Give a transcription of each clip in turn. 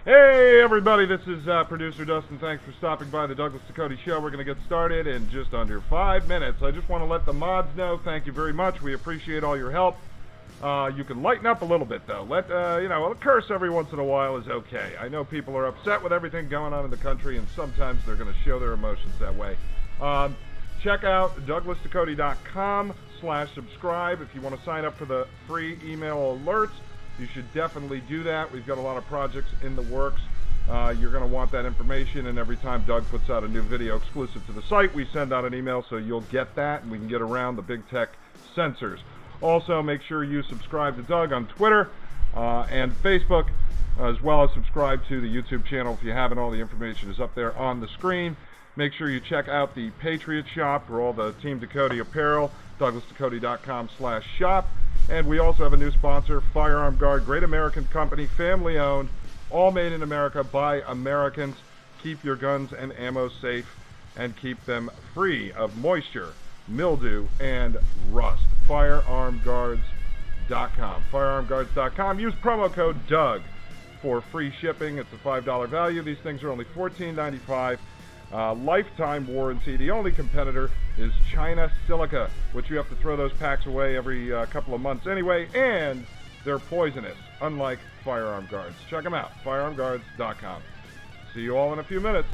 Hey everybody, this is producer Dustin. Thanks for stopping by the Douglas Ducote Show. We're going to get started in just under 5 minutes. I just want to let the mods know, thank you very much. We appreciate all your help. You can lighten up a little bit though. A curse every once in a while is okay. I know people are upset with everything going on in the country, and sometimes they're going to show their emotions that way. Check out douglasducote.com/subscribe if you want to sign up for the free email alerts. You should definitely do that. We've got a lot of projects in the works. You're going to want that information, and every time Doug puts out a new video exclusive to the site, we send out an email so you'll get that, and we can get around the big tech censors. Also, make sure you subscribe to Doug on Twitter and Facebook, as well as subscribe to the YouTube channel if you haven't. All the information is up there on the screen. Make sure you check out the Patriot Shop for all the Team Ducote apparel, douglasducote.com/shop. And we also have a new sponsor, Firearm Guard, great American company, family owned, all made in America by Americans. Keep your guns and ammo safe and keep them free of moisture, mildew, and rust. Firearmguards.com. Firearmguards.com. Use promo code DOUG for free shipping. It's a $5 value. These things are only $14.95. Lifetime warranty. The only competitor is China Silica, which you have to throw those packs away every couple of months anyway, and they're poisonous, unlike Firearm Guards. Check them out, firearmguards.com. See you all in a few minutes.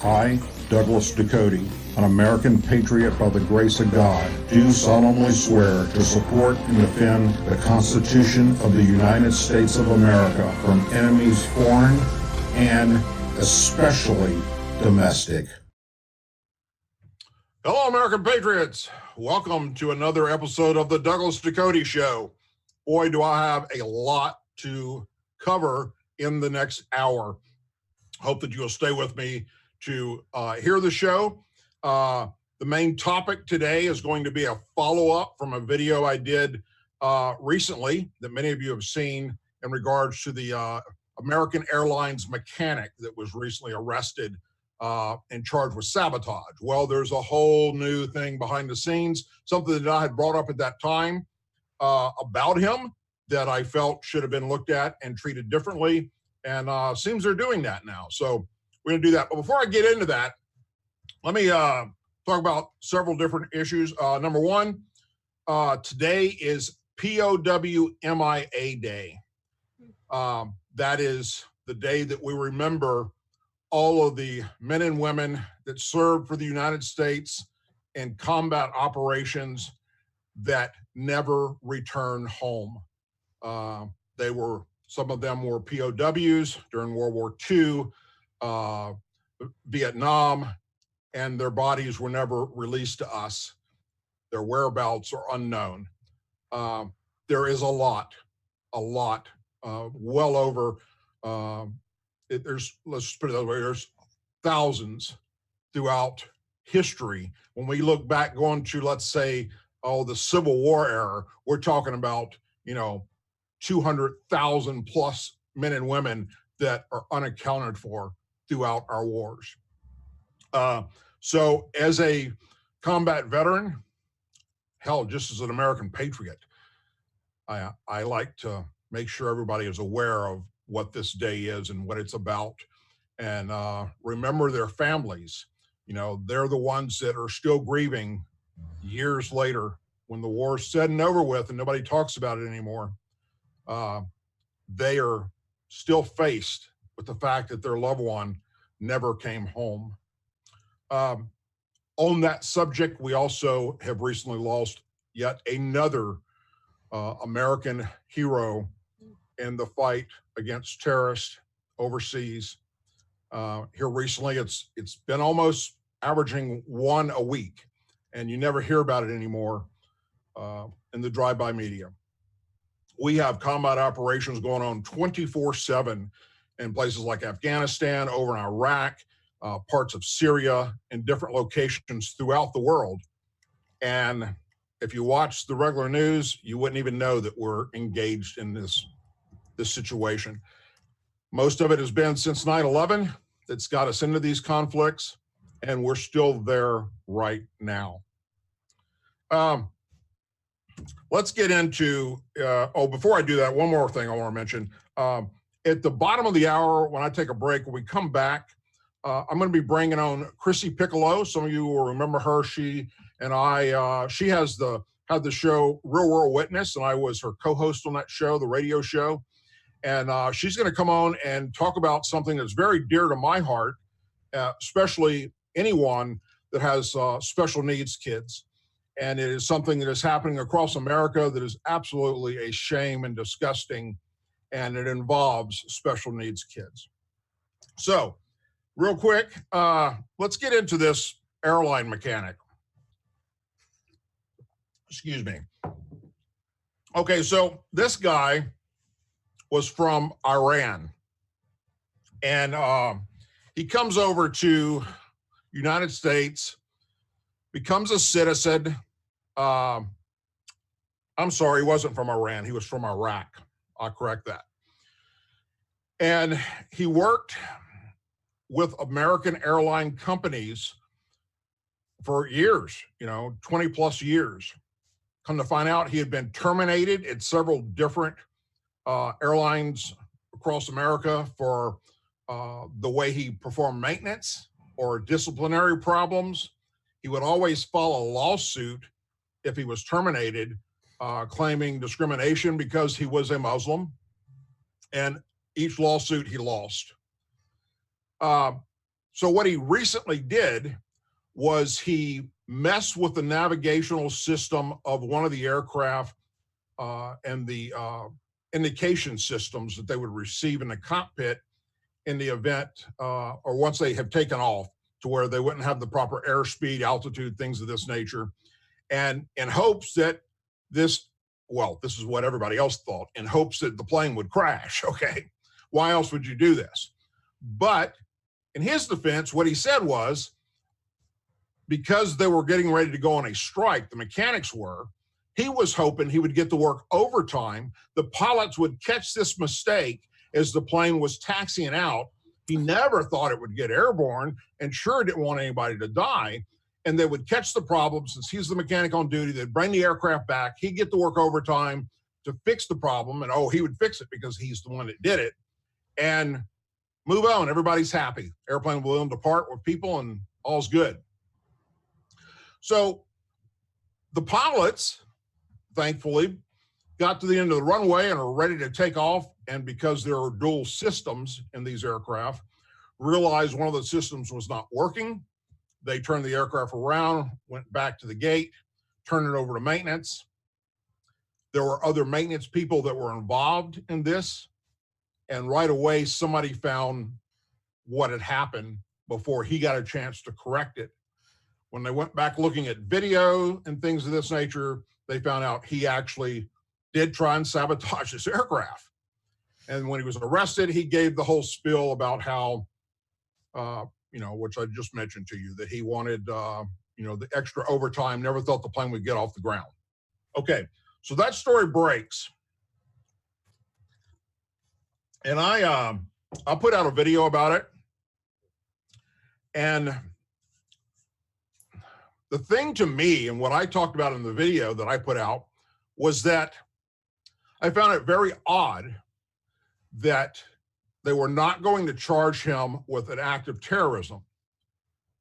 I, Douglas Ducote, an American patriot by the grace of God, do solemnly swear to support and defend the Constitution of the United States of America from enemies foreign and especially domestic. Hello, American patriots. Welcome to another episode of the Douglas Ducote Show. Boy, do I have a lot to cover in the next hour. Hope that you'll stay with me to hear the show. The main topic today is going to be a follow-up from a video I did recently that many of you have seen in regards to the American Airlines mechanic that was recently arrested and charged with sabotage. Well, there's a whole new thing behind the scenes, something that I had brought up at that time about him that I felt should have been looked at and treated differently, and seems they're doing that now. So we're going to do that. But before I get into that, let me talk about several different issues. Number one, today is POW-MIA Day. That is the day that we remember all of the men and women that served for the United States in combat operations that never returned home. Some of them were POWs during World War II, Vietnam, and their bodies were never released to us. Their whereabouts are unknown. There is a lot, well over, let's put it that way, there's thousands throughout history. When we look back going to, let's say, the Civil War era, we're talking about, 200,000 plus men and women that are unaccounted for throughout our wars. So as a combat veteran, hell, just as an American patriot, I like to make sure everybody is aware of what this day is and what it's about, and remember their families. They're the ones that are still grieving years later when the war's said and over with and nobody talks about it anymore. They are still faced with the fact that their loved one never came home. On that subject, we also have recently lost yet another American hero in the fight against terrorists overseas. Here recently, it's been almost averaging one a week, and you never hear about it anymore in the drive-by media. We have combat operations going on 24/7 in places like Afghanistan, over in Iraq, parts of Syria, and different locations throughout the world. And if you watch the regular news, you wouldn't even know that we're engaged in this situation. Most of it has been since 9/11 that's got us into these conflicts, and we're still there right now. Let's get into, before I do that, one more thing I want to mention. At the bottom of the hour, when I take a break, when we come back, I'm going to be bringing on Chrissy Piccolo. Some of you will remember her. She and I, she had the show Real World Witness, and I was her co-host on that show, the radio show. And she's going to come on and talk about something that's very dear to my heart, especially anyone that has special needs kids. And it is something that is happening across America that is absolutely a shame and disgusting, and it involves special needs kids. So, real quick, let's get into this airline mechanic. Excuse me. Okay, so this guy was from Iran, and he comes over to United States, becomes a citizen. I'm sorry, he wasn't from Iran. He was from Iraq. I'll correct that. And he worked with American Airline companies for years, 20 plus years. Come to find out, he had been terminated at several different airlines across America for the way he performed maintenance or disciplinary problems. He would always file a lawsuit if he was terminated, claiming discrimination because he was a Muslim, and each lawsuit he lost. So what he recently did was he messed with the navigational system of one of the aircraft and the indication systems that they would receive in the cockpit in the event or once they have taken off, to where they wouldn't have the proper airspeed, altitude, things of this nature. And in hopes that this is what everybody else thought, in hopes that the plane would crash, okay? Why else would you do this? But in his defense, what he said was, because they were getting ready to go on a strike, the mechanics were, he was hoping he would get to work overtime. The pilots would catch this mistake as the plane was taxiing out. He never thought it would get airborne and sure didn't want anybody to die. And they would catch the problem. Since he's the mechanic on duty, they'd bring the aircraft back. He'd get to work overtime to fix the problem. And he would fix it because he's the one that did it. And move on. Everybody's happy. Airplane will depart with people and all's good. So the pilots, thankfully, got to the end of the runway and are ready to take off. And because there are dual systems in these aircraft, realized one of the systems was not working. They turned the aircraft around, went back to the gate, turned it over to maintenance. There were other maintenance people that were involved in this. And right away, somebody found what had happened before he got a chance to correct it. When they went back looking at video and things of this nature, they found out he actually did try and sabotage this aircraft. And when he was arrested, he gave the whole spiel about how, which I just mentioned to you, that he wanted, the extra overtime, never thought the plane would get off the ground. Okay, so that story breaks. And I put out a video about it. And the thing to me, and what I talked about in the video that I put out, was that I found it very odd that they were not going to charge him with an act of terrorism,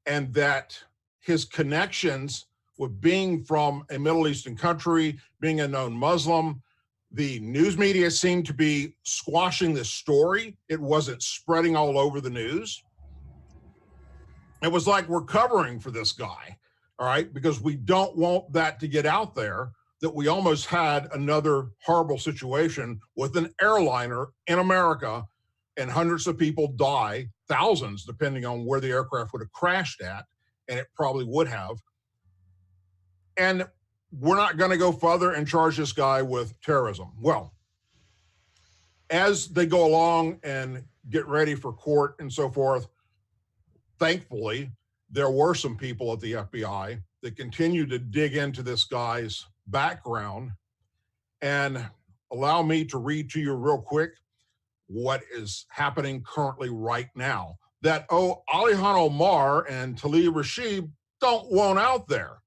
and that his connections with being from a Middle Eastern country, being a known Muslim, the news media seemed to be squashing this story. It wasn't spreading all over the news. It was like, we're covering for this guy, all right, because we don't want that to get out there, that we almost had another horrible situation with an airliner in America and hundreds of people die, thousands, depending on where the aircraft would have crashed at, and it probably would have. And we're not going to go further and charge this guy with terrorism. Well, as they go along and get ready for court and so forth, thankfully, there were some people at the FBI that continued to dig into this guy's background. And allow me to read to you real quick what is happening currently right now. That, Alihan Omar and Talia Rashid don't want out there.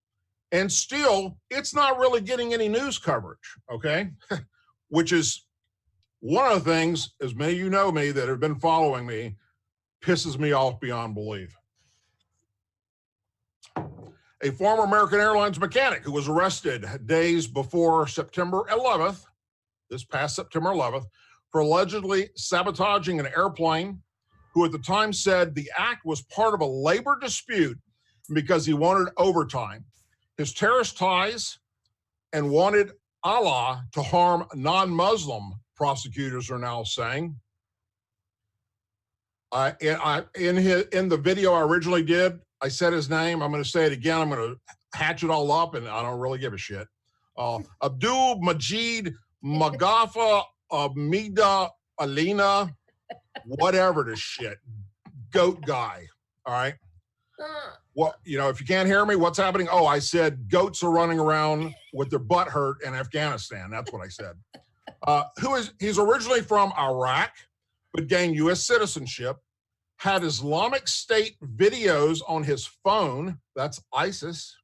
And still, it's not really getting any news coverage, okay? Which is one of the things, as many of you know me that have been following me, pisses me off beyond belief. A former American Airlines mechanic who was arrested days before September 11th, this past September 11th, for allegedly sabotaging an airplane, who at the time said the act was part of a labor dispute because he wanted overtime. His terrorist ties and wanted Allah to harm non-Muslim, prosecutors are now saying. In the video I originally did, I said his name. I'm going to say it again. I'm going to hatch it all up, and I don't really give a shit. Abdul Majid Magafa Amida Alina, whatever this shit. Goat guy. All right. Well, if you can't hear me, what's happening? Oh, I said goats are running around with their butt hurt in Afghanistan. That's what I said. He's originally from Iraq, but gained U.S. citizenship, had Islamic State videos on his phone, that's ISIS,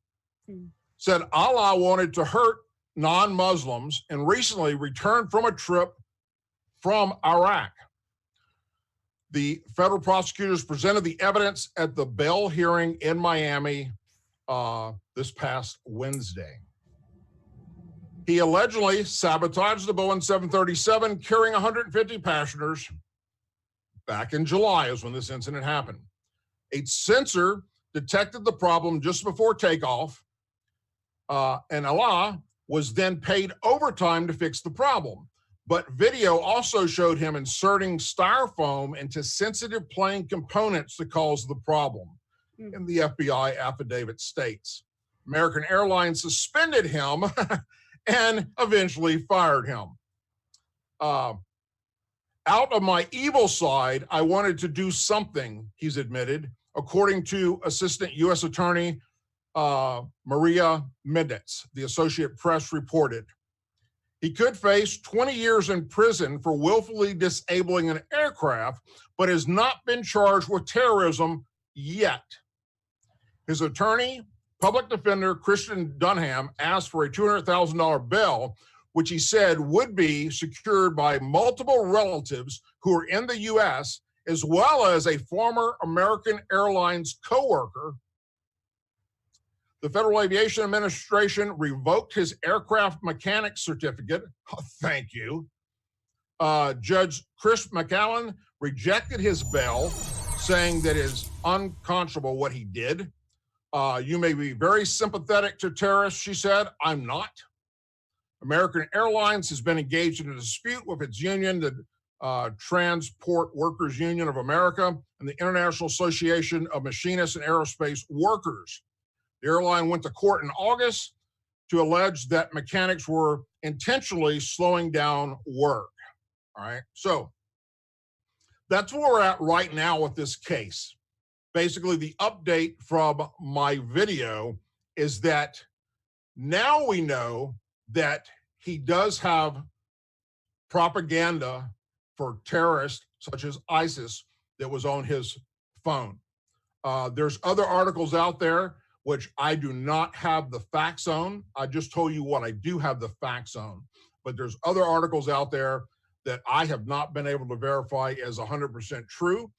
said Allah wanted to hurt non-Muslims, and recently returned from a trip from Iraq. The federal prosecutors presented the evidence at the bail hearing in Miami this past Wednesday. He allegedly sabotaged the Boeing 737 carrying 150 passengers. Back in July is when this incident happened. A sensor detected the problem just before takeoff, and Allah was then paid overtime to fix the problem. But video also showed him inserting styrofoam into sensitive plane components to cause the problem. And the FBI affidavit states American Airlines suspended him and eventually fired him. Out of my evil side, I wanted to do something, he's admitted, according to Assistant U.S. Attorney Maria Mendez, the Associated Press reported. He could face 20 years in prison for willfully disabling an aircraft, but has not been charged with terrorism yet. His attorney, public defender Christian Dunham, asked for a $200,000 bail, which he said would be secured by multiple relatives who are in the U.S., as well as a former American Airlines coworker. The Federal Aviation Administration revoked his aircraft mechanic certificate. Oh, thank you. Judge Chris McAllen rejected his bail, saying that it is unconscionable what he did. You may be very sympathetic to terrorists, she said. I'm not. American Airlines has been engaged in a dispute with its union, the Transport Workers Union of America, and the International Association of Machinists and Aerospace Workers. The airline went to court in August to allege that mechanics were intentionally slowing down work. All right, so that's where we're at right now with this case. Basically, the update from my video is that now we know that he does have propaganda for terrorists such as ISIS that was on his phone. There's other articles out there which I do not have the facts on. I just told you what I do have the facts on. But there's other articles out there that I have not been able to verify as 100% true,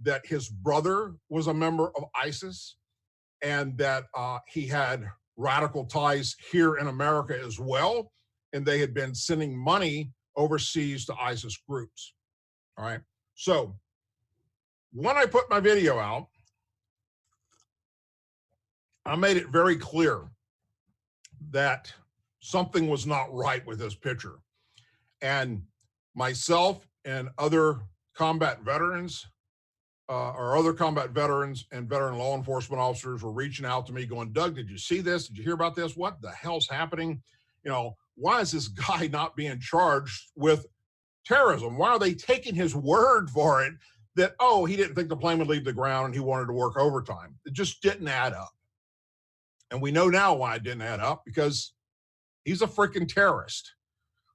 that his brother was a member of ISIS, and that he had radical ties here in America as well, and they had been sending money overseas to ISIS groups. All right. So when I put my video out, I made it very clear that something was not right with this picture. And myself and other combat veterans and veteran law enforcement officers were reaching out to me going, Doug, did you see this? Did you hear about this? What the hell's happening? You know, why is this guy not being charged with terrorism? Why are they taking his word for it that, oh, he didn't think the plane would leave the ground and he wanted to work overtime? It just didn't add up. And we know now why it didn't add up, because he's a freaking terrorist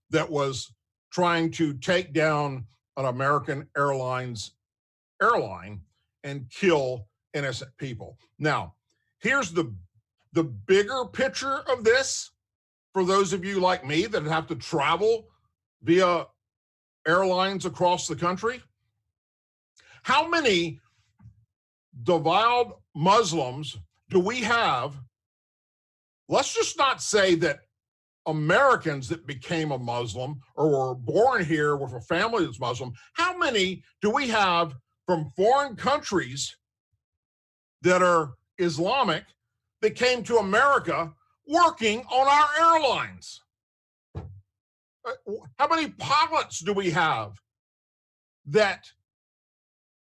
that was trying to take down an American Airlines airline and kill innocent people. Now, here's the bigger picture of this for those of you like me that have to travel via airlines across the country. How many devout Muslims do we have? Let's just not say that Americans that became a Muslim or were born here with a family that's Muslim. How many do we have from foreign countries that are Islamic that came to America working on our airlines? How many pilots do we have that,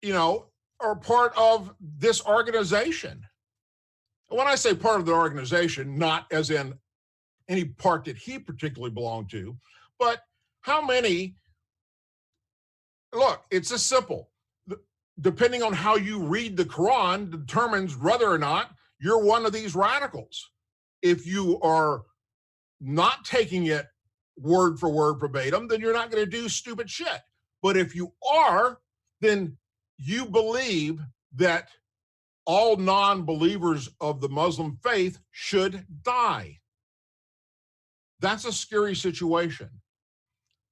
you know, are part of this organization? When I say part of the organization, not as in any part that he particularly belonged to, but how many? Look, it's as simple. Depending on how you read the Quran determines whether or not you're one of these radicals. If you are not taking it word for word verbatim, then you're not going to do stupid shit. But if you are, then you believe that all non-believers of the Muslim faith should die. That's a scary situation.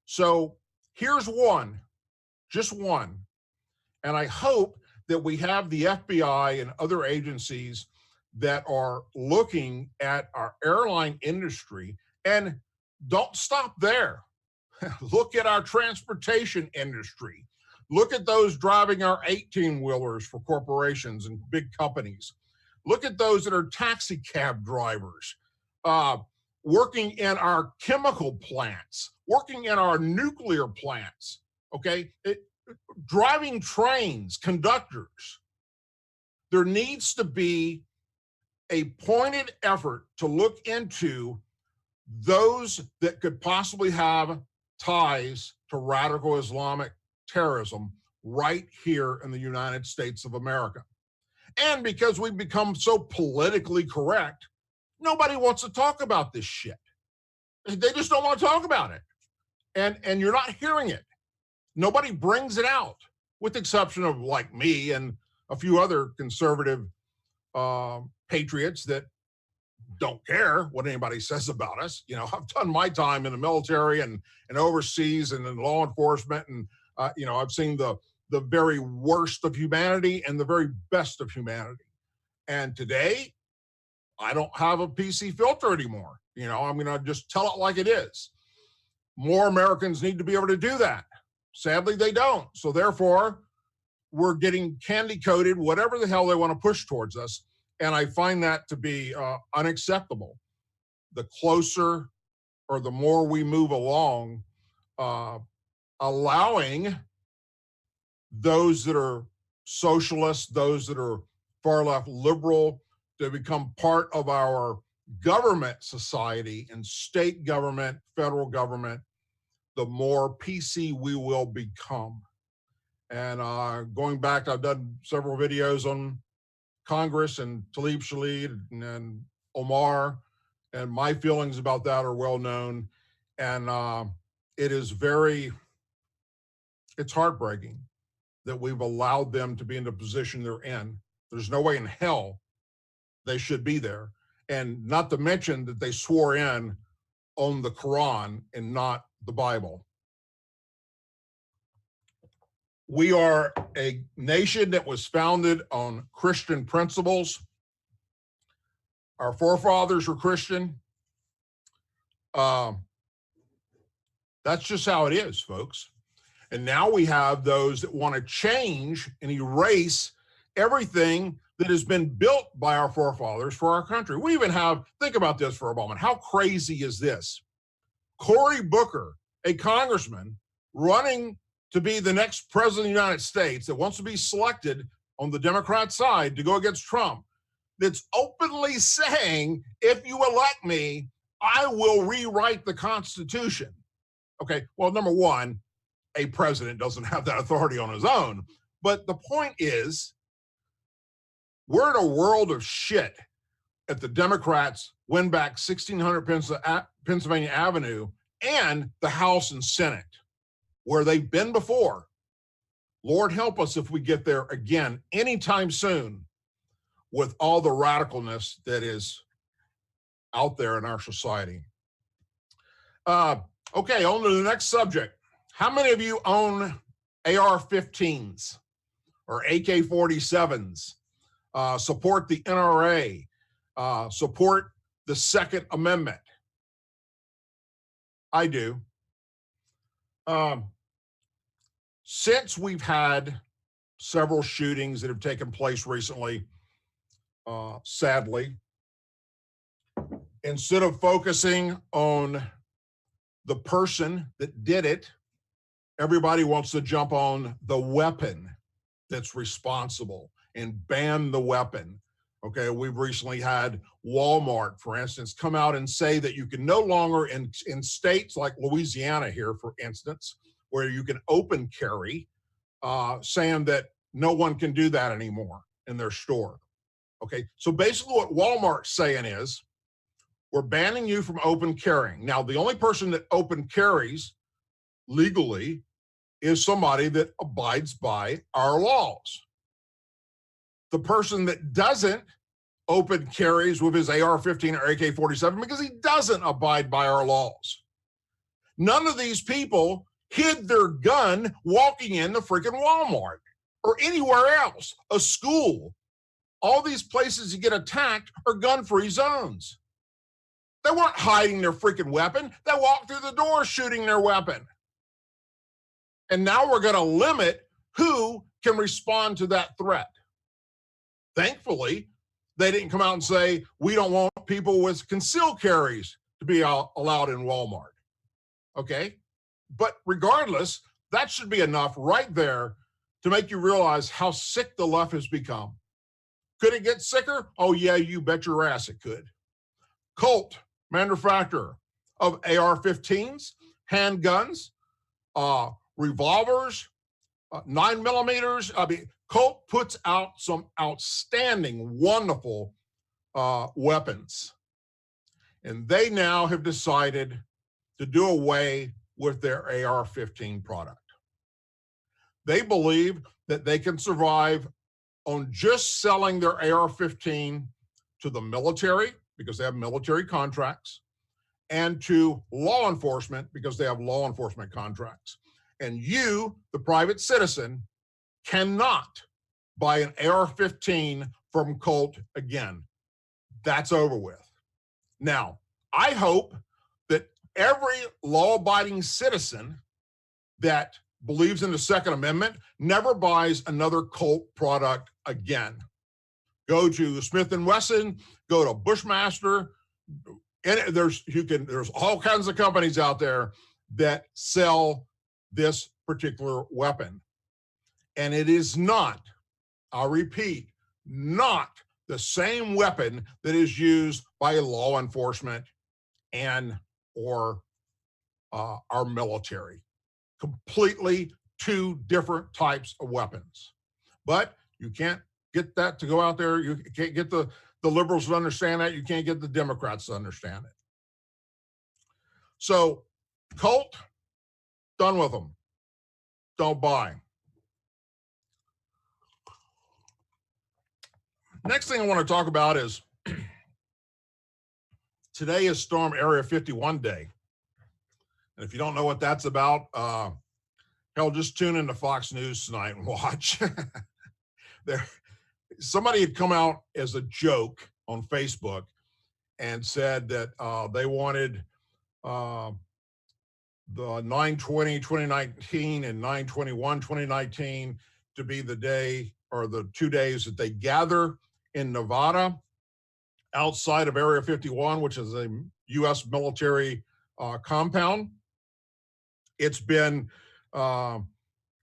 So here's one, just one. And I hope that we have the FBI and other agencies that are looking at our airline industry, and don't stop there. Look at our transportation industry. Look at those driving our 18-wheelers for corporations and big companies. Look at those that are taxi cab drivers, working in our chemical plants, working in our nuclear plants, okay? Driving trains, conductors. There needs to be a pointed effort to look into those that could possibly have ties to radical Islamic terrorism right here in the United States of America. And because we've become so politically correct, nobody wants to talk about this shit. They just don't want to talk about it. And you're not hearing it. Nobody brings it out, with the exception of like me and a few other conservative patriots that don't care what anybody says about us. You know, I've done my time in the military and overseas and in law enforcement, and you know, I've seen the very worst of humanity and the very best of humanity. And today, I don't have a PC filter anymore. You know, I'm going to just tell it like it is. More Americans need to be able to do that. Sadly, they don't. So therefore, we're getting candy-coated, whatever the hell they want to push towards us. And I find that to be unacceptable. The closer or the more we move along, allowing those that are socialists, those that are far left liberal, to become part of our government society and state government, federal government, the more PC we will become. And going back, I've done several videos on Congress and Talib Shalid and Omar, and my feelings about that are well known. And it is it's heartbreaking that we've allowed them to be in the position they're in. There's no way in hell they should be there. And not to mention that they swore in on the Quran and not the Bible. We are a nation that was founded on Christian principles. Our forefathers were Christian. That's just how it is, folks. And now we have those that want to change and erase everything that has been built by our forefathers for our country. We even have, think about this for a moment. How crazy is this? Cory Booker, a congressman running to be the next president of the United States that wants to be selected on the Democrat side to go against Trump, that's openly saying, if you elect me, I will rewrite the Constitution. Okay, well, number one, a president doesn't have that authority on his own. But the point is, we're in a world of shit if the Democrats win back 1600 Pennsylvania Avenue and the House and Senate, where they've been before. Lord help us if we get there again anytime soon with all the radicalness that is out there in our society. Okay, on to the next subject. How many of you own AR-15s or AK-47s? Support the NRA, support the Second Amendment? I do. Since we've had several shootings that have taken place recently, sadly, instead of focusing on the person that did it, everybody wants to jump on the weapon that's responsible and ban the weapon. Okay, we've recently had Walmart, for instance, come out and say that you can no longer, in states like Louisiana here, for instance, where you can open carry, saying that no one can do that anymore in their store. Okay, so basically what Walmart's saying is, we're banning you from open carrying. Now, the only person that open carries legally is somebody that abides by our laws. The person that doesn't open carries with his AR-15 or AK-47 because he doesn't abide by our laws. None of these people hid their gun walking in the freaking Walmart or anywhere else, a school. All these places you get attacked are gun-free zones. They weren't hiding their freaking weapon. They walked through the door shooting their weapon. And now we're going to limit who can respond to that threat? Thankfully, they didn't come out and say, we don't want people with concealed carries to be allowed in Walmart. Okay? But regardless, that should be enough right there to make you realize how sick the left has become. Could it get sicker? Oh, yeah, you bet your ass it could. Colt, manufacturer of AR-15s, handguns, revolvers, 9mm. I mean, Colt puts out some outstanding, wonderful weapons. And they now have decided to do away with their AR-15 product. They believe that they can survive on just selling their AR-15 to the military, because they have military contracts, and to law enforcement, because they have law enforcement contracts. And you, the private citizen, cannot buy an AR-15 from Colt again. That's over with. Now, I hope that every law-abiding citizen that believes in the Second Amendment never buys another Colt product again. Go to Smith & Wesson, go to Bushmaster, and there's all kinds of companies out there that sell this particular weapon. And it is not, I'll repeat, not the same weapon that is used by law enforcement and or our military. Completely two different types of weapons. But you can't get that to go out there. You can't get the liberals to understand that. You can't get the Democrats to understand it. So Colt, done with them. Don't buy. Next thing I want to talk about is today is Storm Area 51 Day. And if you don't know what that's about, hell, just tune into Fox News tonight and watch. Somebody had come out as a joke on Facebook and said that they wanted the 9/20/2019 and 9/21/2019 to be the day or the 2 days that they gather in Nevada outside of Area 51, which is a U.S. military compound. It's been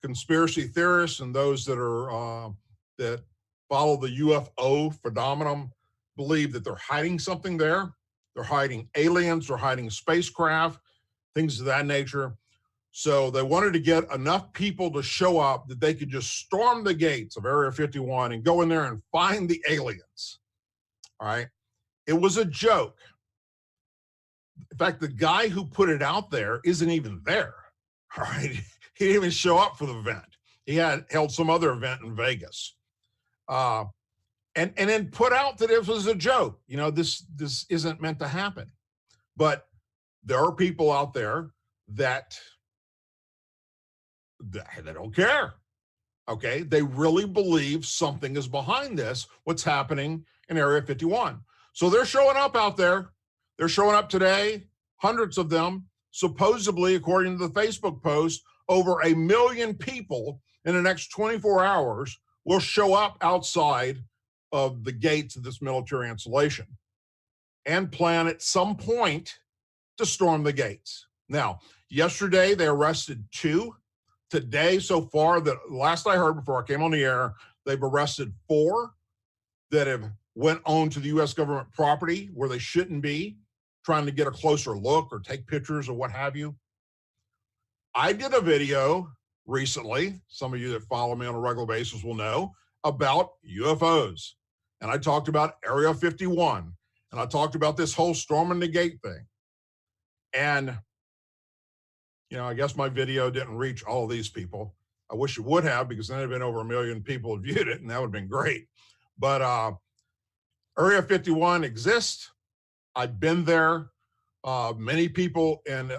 conspiracy theorists and those that are that follow the UFO phenomenon believe that they're hiding something there. They're hiding aliens, they're hiding spacecraft, things of that nature. So they wanted to get enough people to show up that they could just storm the gates of Area 51 and go in there and find the aliens. All right. It was a joke. In fact, the guy who put it out there isn't even there. All right. He didn't even show up for the event. He had held some other event in Vegas. And then put out that it was a joke. You know, this isn't meant to happen. But there are people out there that they don't care. Okay, they really believe something is behind this, what's happening in Area 51. So they're showing up out there. They're showing up today, hundreds of them, supposedly, according to the Facebook post, over 1 million people in the next 24 hours will show up outside of the gates of this military installation and plan at some point to storm the gates. Now, yesterday they arrested 2. Today, so far, the last I heard before I came on the air, they've arrested 4 that have went on to the U.S. government property where they shouldn't be, trying to get a closer look or take pictures or what have you. I did a video recently, some of you that follow me on a regular basis will know, about UFOs. And I talked about Area 51, and I talked about this whole storming the gate thing. And you know, I guess my video didn't reach all of these people. I wish it would have, because then it'd been over 1 million people had viewed it, and that would have been great. But Area 51 exists. I've been there. Many people in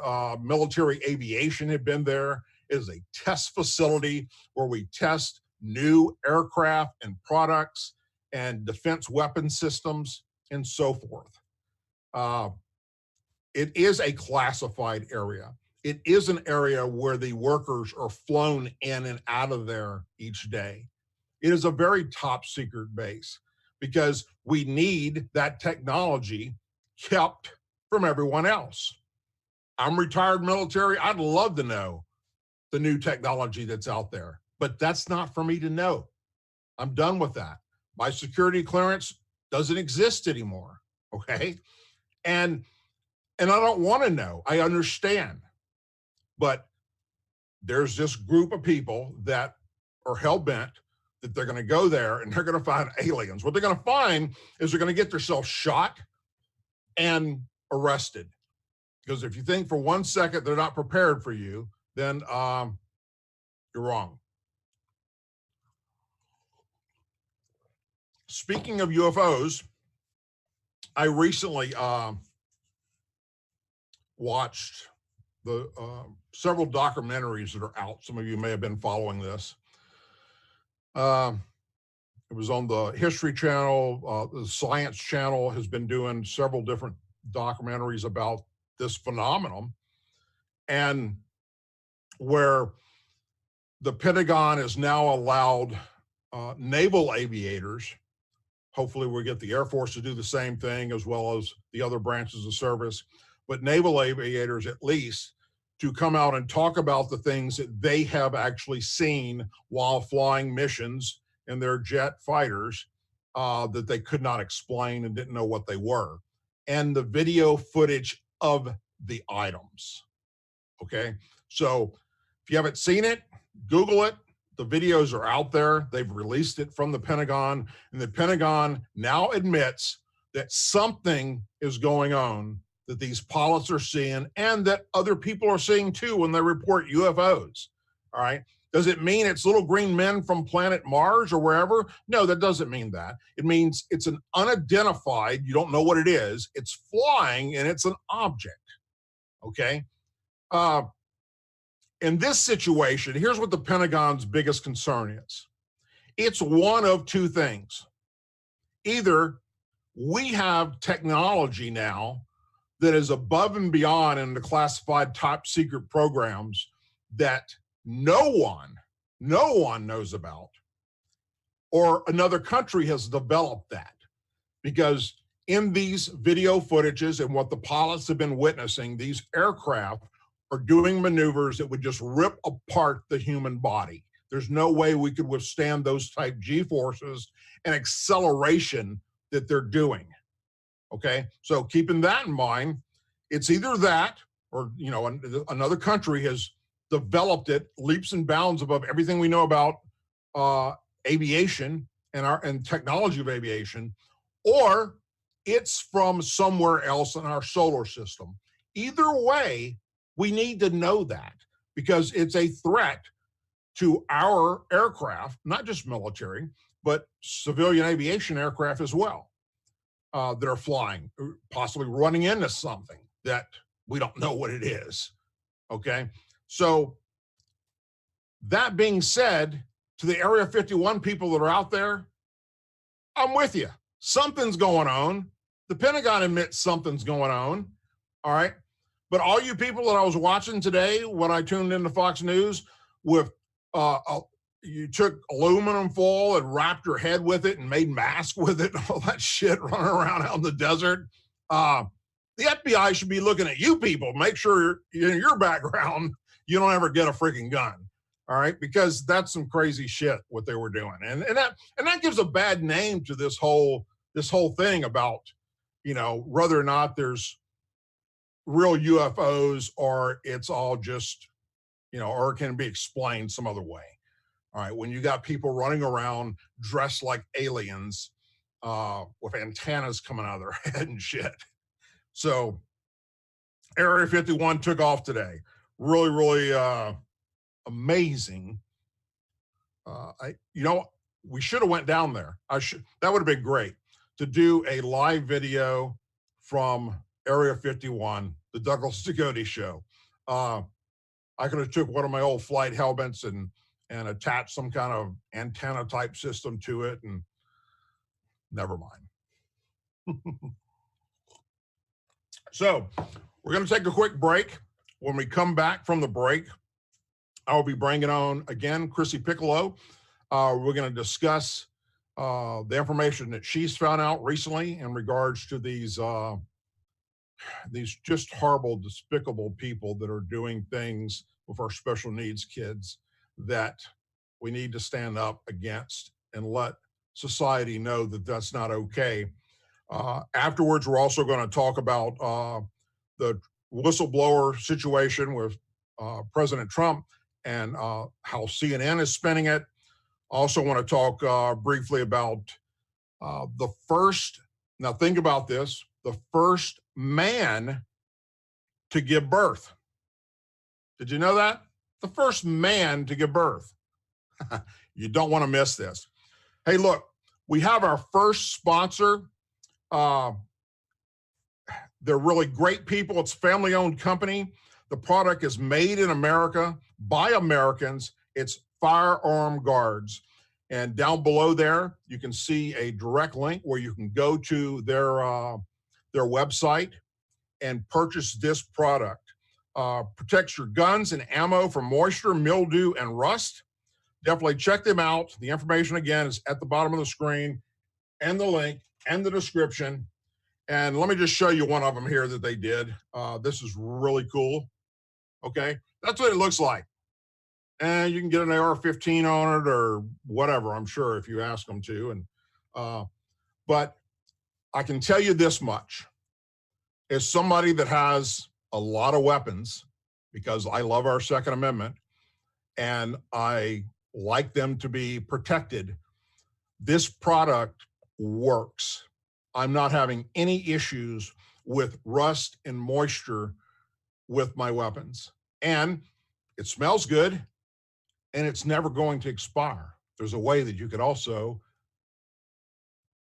military aviation have been there. It is a test facility where we test new aircraft and products and defense weapon systems and so forth. It is a classified area. It is an area where the workers are flown in and out of there each day. It is a very top secret base because we need that technology kept from everyone else. I'm retired military. I'd love to know the new technology that's out there, but that's not for me to know. I'm done with that. My security clearance doesn't exist anymore. Okay. And I don't want to know. I understand. But there's this group of people that are hell-bent that they're going to go there and they're going to find aliens. What they're going to find is they're going to get themselves shot and arrested. Because if you think for 1 second they're not prepared for you, then you're wrong. Speaking of UFOs, I recently watched the several documentaries that are out. Some of you may have been following this. It was on the History Channel. The Science Channel has been doing several different documentaries about this phenomenon, and where the Pentagon is now allowed naval aviators. Hopefully we'll get the Air Force to do the same thing, as well as the other branches of service, but naval aviators at least, to come out and talk about the things that they have actually seen while flying missions in their jet fighters that they could not explain and didn't know what they were. And the video footage of the items. Okay. So if you haven't seen it, Google it. The videos are out there. They've released it from the Pentagon, and the Pentagon now admits that something is going on that these pilots are seeing and that other people are seeing too when they report UFOs. All right. Does it mean it's little green men from planet Mars or wherever? No, that doesn't mean that. It means it's an unidentified, you don't know what it is. It's flying and it's an object. Okay. In this situation, here's what the Pentagon's biggest concern is. It's one of two things. Either we have technology now that is above and beyond in the classified top secret programs that no one knows about, or another country has developed that. Because in these video footages and what the pilots have been witnessing, these aircraft are doing maneuvers that would just rip apart the human body. There's no way we could withstand those type G-forces and acceleration that they're doing. Okay, so keeping that in mind, it's either that or, you know, another country has developed it leaps and bounds above everything we know about aviation and technology of aviation, or it's from somewhere else in our solar system. Either way, we need to know that, because it's a threat to our aircraft, not just military, but civilian aviation aircraft as well, that are flying, possibly running into something that we don't know what it is. Okay. So that being said, to the Area 51 people that are out there, I'm with you. Something's going on. The Pentagon admits something's going on. All right. But all you people that I was watching today when I tuned into Fox News with, you took aluminum foil and wrapped your head with it and made masks with it and all that shit running around out in the desert. The FBI should be looking at you people. Make sure in your background, you don't ever get a freaking gun. All right. Because that's some crazy shit what they were doing. And that gives a bad name to this whole thing about, you know, whether or not there's real UFOs or it's all just, you know, or it can be explained some other way. All right. When you got people running around dressed like aliens with antennas coming out of their head and shit. So Area 51 took off today. Really, really amazing. You know, we should have went down there. That would have been great to do a live video from Area 51, the Douglas Ducote Show. I could have took one of my old flight helmets and attached some kind of antenna type system to it, and never mind. So we're going to take a quick break. When we come back from the break, I'll be bringing on, again, Chrissy Piccolo. We're going to discuss the information that she's found out recently in regards to these just horrible, despicable people that are doing things with our special needs kids that we need to stand up against and let society know that that's not okay. Afterwards, we're also going to talk about the whistleblower situation with President Trump and how CNN is spinning it. Also want to talk briefly about the first, now think about this, the first man to give birth. Did you know that? The first man to give birth. You don't want to miss this. Hey, look, we have our first sponsor. They're really great people. It's a family-owned company. The product is made in America by Americans. It's Firearm Guards. And down below there, you can see a direct link where you can go to their website and purchase this product. Protects your guns and ammo from moisture, mildew, and rust. Definitely check them out. The information, again, is at the bottom of the screen, and the link, and the description. And let me just show you one of them here that they did. This is really cool. Okay, that's what it looks like. And you can get an AR-15 on it or whatever, I'm sure, if you ask them to. And but I can tell you this much. As somebody that has a lot of weapons, because I love our Second Amendment, and I like them to be protected, this product works. I'm not having any issues with rust and moisture with my weapons. And it smells good, and it's never going to expire. There's a way that you could also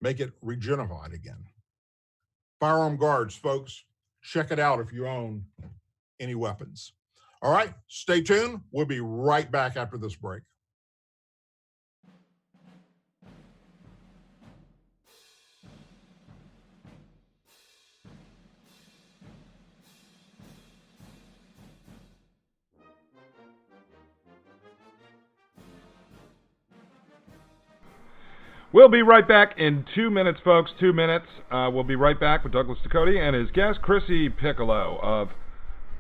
make it regenerated again. Firearm Guards, folks, check it out if you own any weapons. All right, stay tuned. We'll be right back after this break. We'll be right back in 2 minutes, folks. 2 minutes. We'll be right back with Douglas Ducote and his guest, Chrissy Piccolo of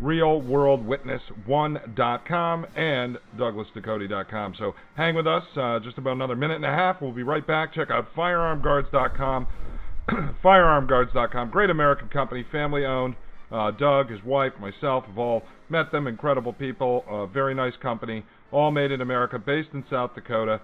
RealWorldWitness1.com and DouglasDucote.com. So hang with us just about another minute and a half. We'll be right back. Check out FirearmGuards.com. FirearmGuards.com. Great American company, family-owned. Doug, his wife, myself have all met them. Incredible people. Very nice company. All made in America, based in South Dakota.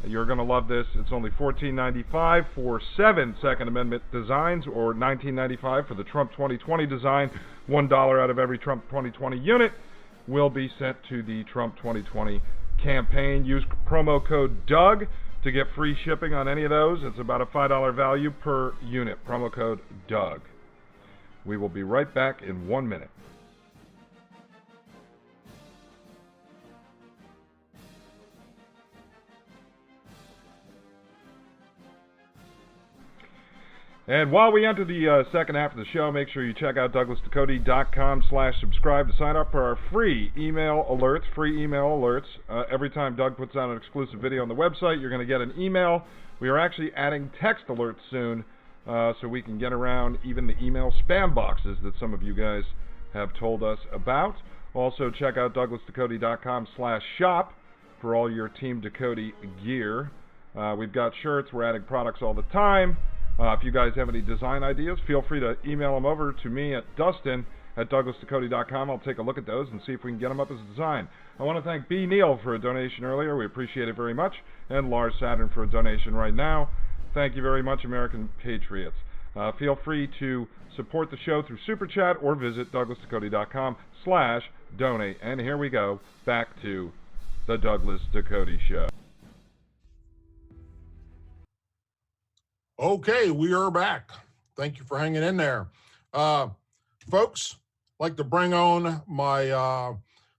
You're going to love this. It's only $14.95 for 7 Second Amendment designs, or $19.95 for the Trump 2020 design. $1 out of every Trump 2020 unit will be sent to the Trump 2020 campaign. Use promo code DOUG to get free shipping on any of those. It's about a $5 value per unit. Promo code DOUG. We will be right back in 1 minute. And while we enter the second half of the show, make sure you check out DouglasDucote.com/subscribe to sign up for our free email alerts. Every time Doug puts out an exclusive video on the website, you're going to get an email. We are actually adding text alerts soon, so we can get around even the email spam boxes that some of you guys have told us about. Also, check out DouglasDucote.com/shop for all your Team Ducote gear. We've got shirts. We're adding products all the time. If you guys have any design ideas, feel free to email them over to me at Dustin@DouglasDucote.com. I'll take a look at those and see if we can get them up as a design. I want to thank B. Neal for a donation earlier. We appreciate it very much. And Lars Saturn for a donation right now. Thank you very much, American Patriots. Feel free to support the show through Super Chat or visit DouglasDucote.com/donate. And here we go, back to the Douglas Ducote Show. Okay, we are back. Thank you for hanging in there. Folks, I'd like to bring on my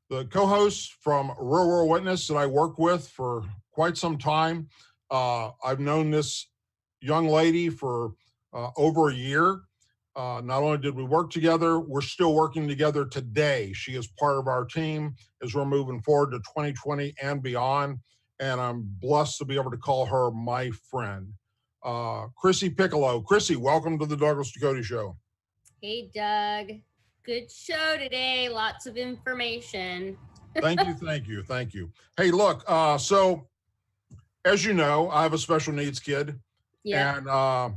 the co-hosts from Real World Witness that I work with for quite some time. I've known this young lady for over a year. Not only did we work together, we're still working together today. She is part of our team as we're moving forward to 2020 and beyond. And I'm blessed to be able to call her my friend. Chrissy Piccolo. Chrissy, welcome to the Douglas Ducote Show. Hey, Doug. Good show today. Lots of information. Thank you, thank you, thank you. Hey, look, so as you know, I have a special needs kid. Yeah. And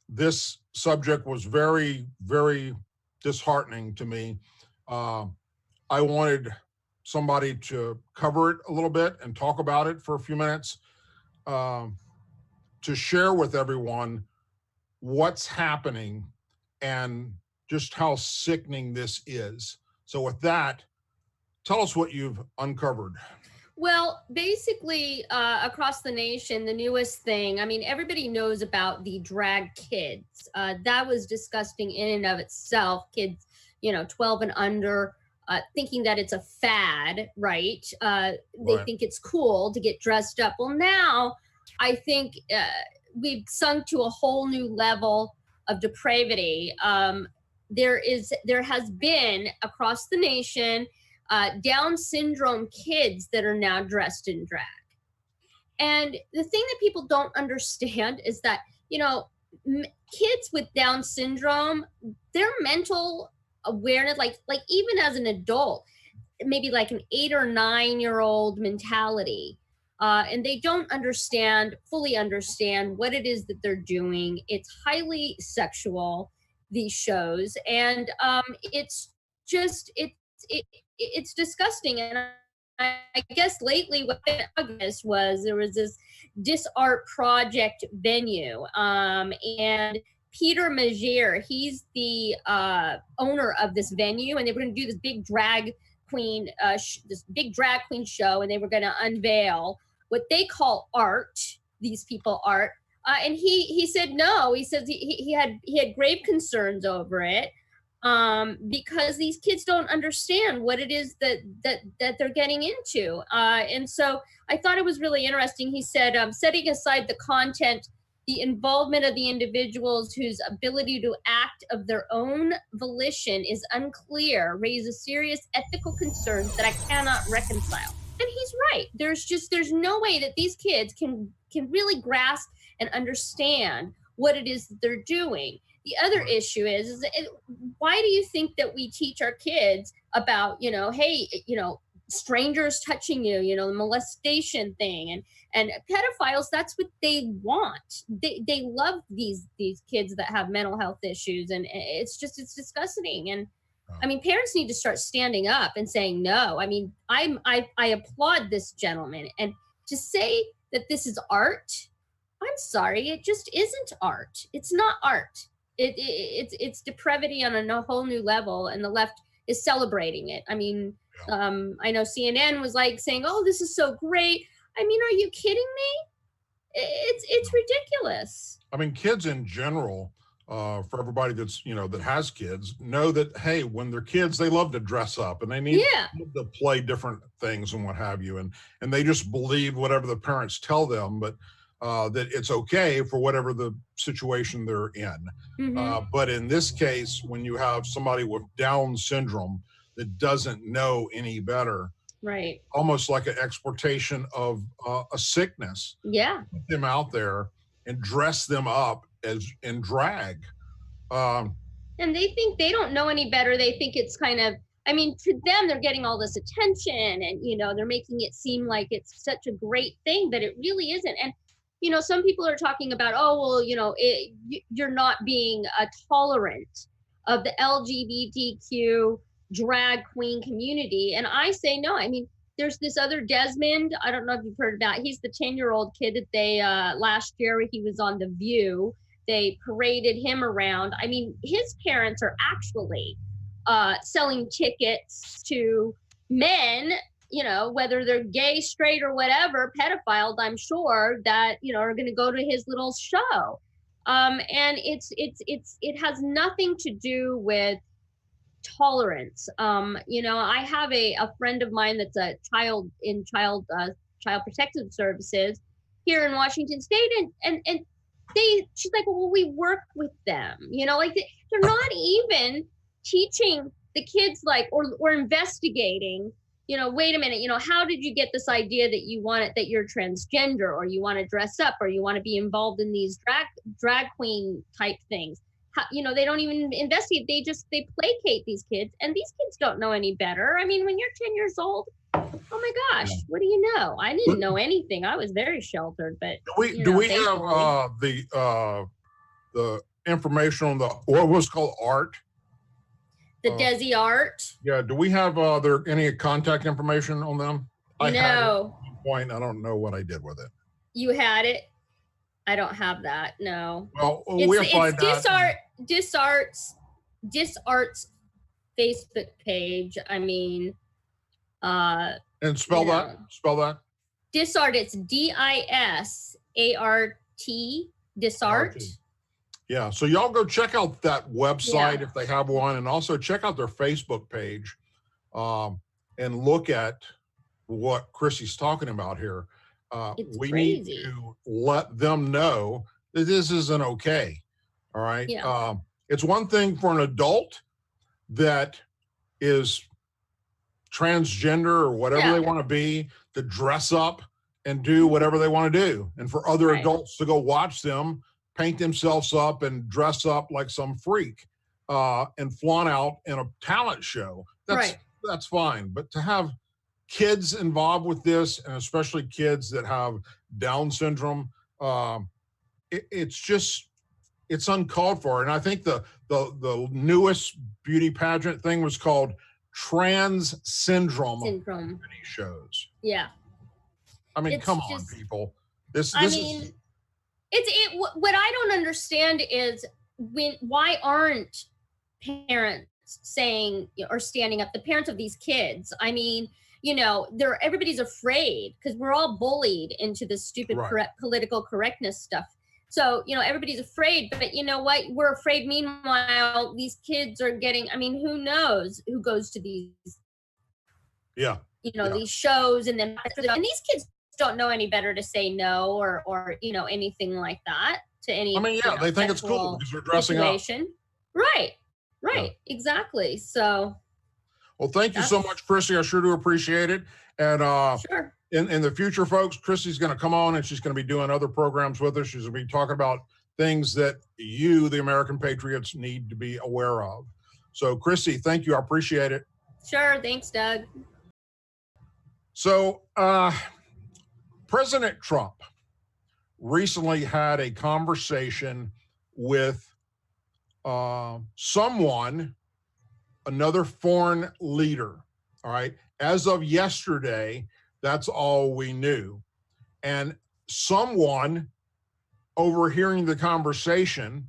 this subject was very, very disheartening to me. I wanted somebody to cover it a little bit and talk about it for a few minutes, to share with everyone what's happening and just how sickening this is. So with that, tell us what you've uncovered. Well, basically, across the nation, the newest thing, I mean, everybody knows about the drag kids. That was disgusting in and of itself. Kids, 12 and under, thinking that it's a fad, right? They think it's cool to get dressed up. Well, now I think we've sunk to a whole new level of depravity. There has been across the nation Down syndrome kids that are now dressed in drag. And the thing that people don't understand is that, kids with Down syndrome, their mental awareness, like even as an adult, maybe like an 8 or 9-year-old mentality, and they don't fully understand what it is that they're doing. It's highly sexual, these shows, and it's just it's disgusting. And I guess lately what August was, there was this Disart Project venue, and Peter Magier, he's the owner of this venue, and they were going to do this big drag queen show, and they were going to unveil what they call art. These people art, and he said no. He says he had grave concerns over it. Because these kids don't understand what it is that they're getting into. And so I thought it was really interesting. He said, setting aside the content, the involvement of the individuals whose ability to act of their own volition is unclear raises serious ethical concerns that I cannot reconcile. And he's right. There's no way that these kids can really grasp and understand what it is that they're doing. The other issue is why do you think that we teach our kids about, hey, strangers touching you, the molestation thing, and pedophiles? That's what they want. They love these kids that have mental health issues, and it's disgusting. And I mean, parents need to start standing up and saying no. I mean, I applaud this gentleman, and to say that this is art, I'm sorry, it just isn't art. It's not art. It's depravity on a whole new level, and the left is celebrating it. I mean, I know CNN was like saying, "Oh, this is so great." I mean, are you kidding me? It's ridiculous. I mean, kids in general, for everybody that's that has kids, know that hey, when they're kids, they love to dress up and they need to play different things and what have you, and they just believe whatever the parents tell them, but. That it's okay for whatever the situation they're in. Mm-hmm. But in this case, when you have somebody with Down syndrome that doesn't know any better, right? Almost like an exploitation of a sickness. Yeah. Put them out there and dress them up as in drag. And they think they don't know any better. They think it's kind of, I mean, to them, they're getting all this attention and, they're making it seem like it's such a great thing, but it really isn't. And some people are talking about, oh, well, you're not being tolerant of the LGBTQ drag queen community. And I say no. I mean, there's this other Desmond. I don't know if you've heard about. He's the 10-year-old kid that they last year he was on The View. They paraded him around. I mean, his parents are actually selling tickets to men, whether they're gay, straight, or whatever, pedophiles, I'm sure, that, are going to go to his little show. And it has nothing to do with tolerance. I have a friend of mine that's a child protective services here in Washington State, and she's like, well, we work with them, like they're not even teaching the kids, like, or investigating, wait a minute, how did you get this idea that that you're transgender, or you want to dress up, or you want to be involved in these drag queen type things? They don't even investigate. They placate these kids, and these kids don't know any better. I mean, when you're 10 years old, oh my gosh, what do you know? I didn't know anything. I was very sheltered, but do we have the information on what was called art? The Desi art? Yeah. Do we have there any contact information on them? No. Had it at one point. I don't know what I did with it. You had it? I don't have that. No. Well, we'll find that. Disart's Facebook page. I mean, and spell that. Disart. It's DISART. Disart. Yeah. So y'all go check out that website if they have one, and also check out their Facebook page, and look at what Chrissy's talking about here. We need to let them know that this isn't okay. All right. Yeah. It's one thing for an adult that is transgender or whatever they want to be to dress up and do whatever they want to do, and for other adults to go watch them paint themselves up and dress up like some freak and flaunt out in a talent show. That's fine. But to have kids involved with this, and especially kids that have Down syndrome, it's uncalled for. And I think the newest beauty pageant thing was called Trans Syndrome shows. Yeah. I mean, come on, people. What I don't understand is why aren't parents saying or standing up, the parents of these kids? I mean, everybody's afraid because we're all bullied into this stupid political correctness stuff. So, everybody's afraid, but you know what? We're afraid. Meanwhile, these kids are getting, I mean, who knows who goes to these, these shows, and then these kids don't know any better to say no or anything like that to any. I mean, they think it's cool because they're dressing up. Right. Exactly. So. Well, thank you so much, Chrissy. I sure do appreciate it. And sure. In the future, folks, Chrissy's going to come on and she's going to be doing other programs with us. She's going to be talking about things that you, the American patriots, need to be aware of. So, Chrissy, thank you. I appreciate it. Sure. Thanks, Doug. So, President Trump recently had a conversation with another foreign leader. All right. As of yesterday, that's all we knew. And someone overhearing the conversation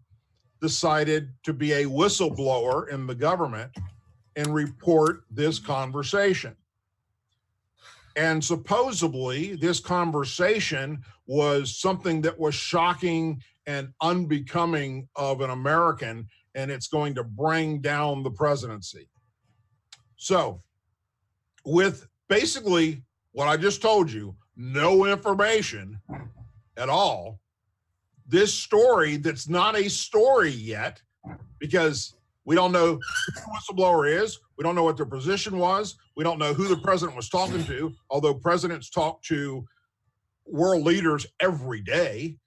decided to be a whistleblower in the government and report this conversation. And supposedly this conversation was something that was shocking and unbecoming of an American, and it's going to bring down the presidency. So with basically what I just told you, no information at all, this story that's not a story yet, because we don't know who the whistleblower is, we don't know what their position was, we don't know who the president was talking to, although presidents talk to world leaders every day.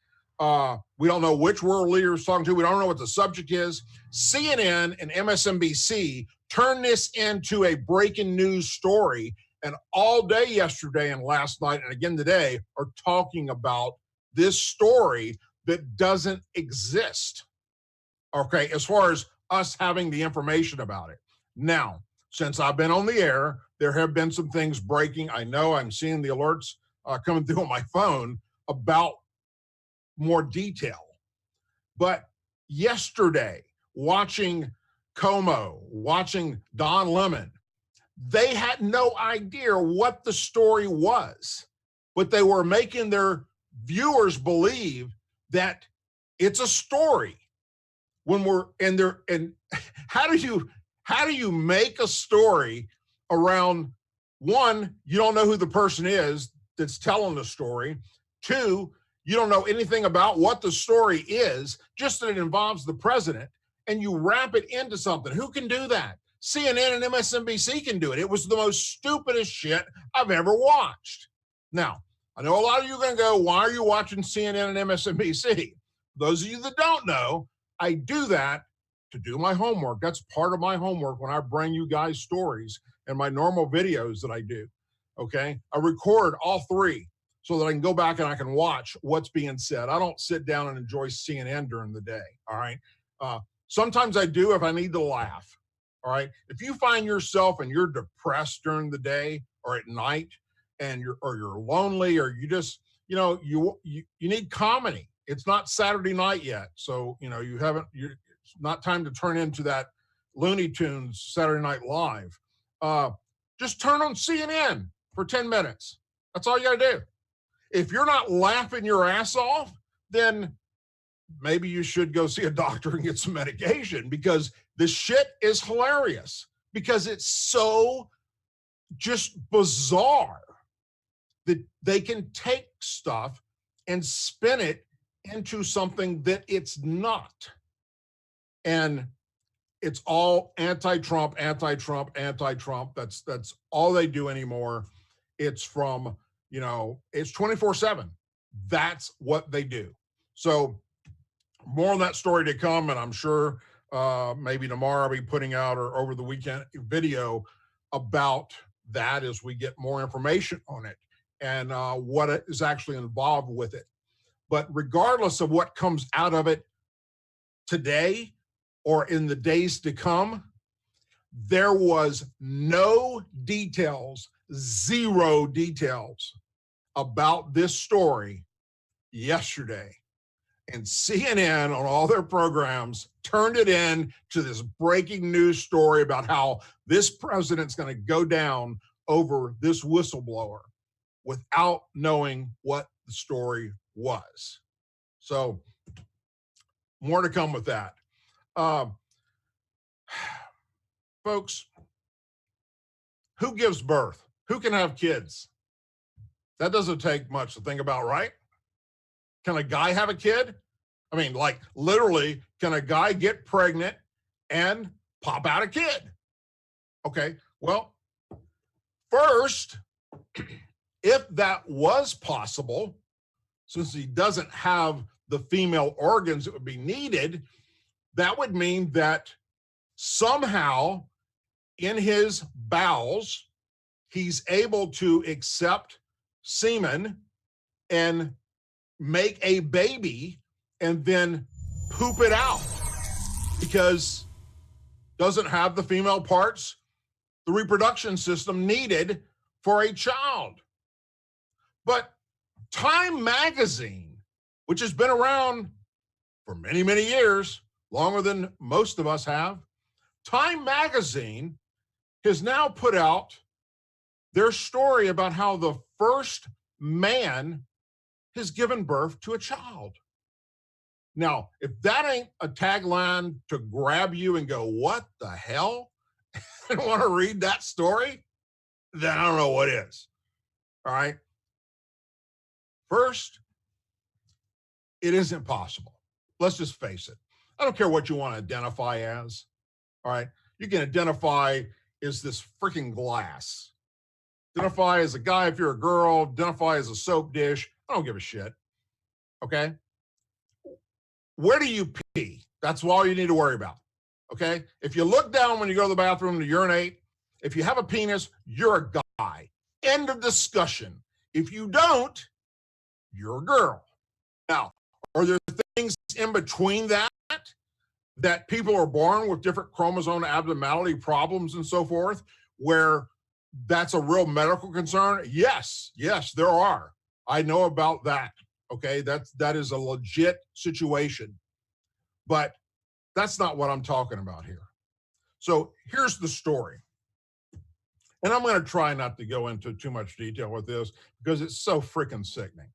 We don't know which world leader is talking to. We don't know what the subject is. CNN and MSNBC turned this into a breaking news story, and all day yesterday and last night and again today are talking about this story that doesn't exist. Okay, as far as us having the information about it. Now, since I've been on the air, there have been some things breaking. I know I'm seeing the alerts coming through on my phone about more detail. But yesterday, watching Como, watching Don Lemon, they had no idea what the story was, but they were making their viewers believe that it's a story. When we're in there, and how do you make a story around, one, you don't know who the person is that's telling the story, two, You don't know anything about what the story is, just that it involves the president, and you wrap it into something. Who can do that? CNN and MSNBC can do it. It was the most stupidest shit I've ever watched. Now, I know a lot of you are going to go, why are you watching CNN and MSNBC? Those of you that don't know, I do that to do my homework. That's part of my homework when I bring you guys stories and my normal videos that I do. Okay? I record all three so that I can go back and I can watch what's being said. I don't sit down and enjoy CNN during the day. All right? Sometimes I do if I need to laugh. All right? If you find yourself and you're depressed during the day or at night, and you're lonely, or you just, you need comedy. It's not Saturday night yet, so it's not time to turn into that Looney Tunes Saturday Night Live. Just turn on CNN for 10 minutes. That's all you gotta do. If you're not laughing your ass off, then maybe you should go see a doctor and get some medication, because the shit is hilarious, because it's so just bizarre that they can take stuff and spin it into something that it's not. And it's all anti-Trump, anti-Trump, anti-Trump. That's all they do anymore. It's from, it's 24/7. That's what they do. So more on that story to come, and I'm sure maybe tomorrow I'll be putting out, or over the weekend, a video about that as we get more information on it and what is actually involved with it. But regardless of what comes out of it today or in the days to come, there was no details, zero details about this story yesterday. And CNN on all their programs turned it in to this breaking news story about how this president's going to go down over this whistleblower without knowing what the story was. So more to come with that. Folks, who gives birth? Who can have kids? That doesn't take much to think about, right? Can a guy have a kid? I mean, like, literally, can a guy get pregnant and pop out a kid? Okay, well, first, if that was possible, since he doesn't have the female organs that would be needed, that would mean that somehow in his bowels, he's able to accept semen and make a baby and then poop it out, because doesn't have the female parts, the reproduction system needed for a child. But Time magazine, which has been around for many, many years, longer than most of us have, Time magazine has now put out their story about how the first man has given birth to a child. Now, if that ain't a tagline to grab you and go, what the hell? And want to read that story, then I don't know what is. All right. First, it isn't possible. Let's just face it. I don't care what you want to identify as. All right. You can identify as this freaking glass. Identify as a guy if you're a girl. Identify as a soap dish. I don't give a shit. Okay. Where do you pee? That's all you need to worry about. Okay. If you look down when you go to the bathroom to urinate, if you have a penis, you're a guy. End of discussion. If you don't, you're a girl. Now, are there things in between that people are born with different chromosome abnormality problems and so forth, where that's a real medical concern? Yes, there are. I know about that. Okay, that is a legit situation. But that's not what I'm talking about here. So here's the story. And I'm going to try not to go into too much detail with this because it's so freaking sickening.